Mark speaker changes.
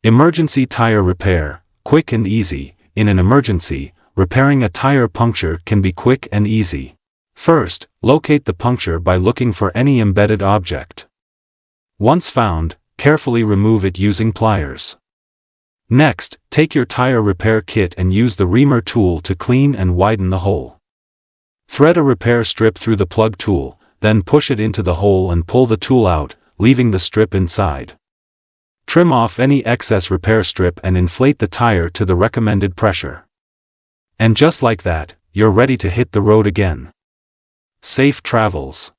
Speaker 1: Emergency tire repair, quick and easy. In an emergency, repairing a tire puncture can be quick and easy. First, locate the puncture by looking for any embedded object. Once found, carefully remove it using pliers. Next, take your tire repair kit and use the reamer tool to clean and widen the hole. Thread a repair strip through the plug tool, then push it into the hole and pull the tool out, leaving the strip inside. Trim off any excess repair strip and inflate the tire to the recommended pressure. And just like that, you're ready to hit the road again. Safe travels.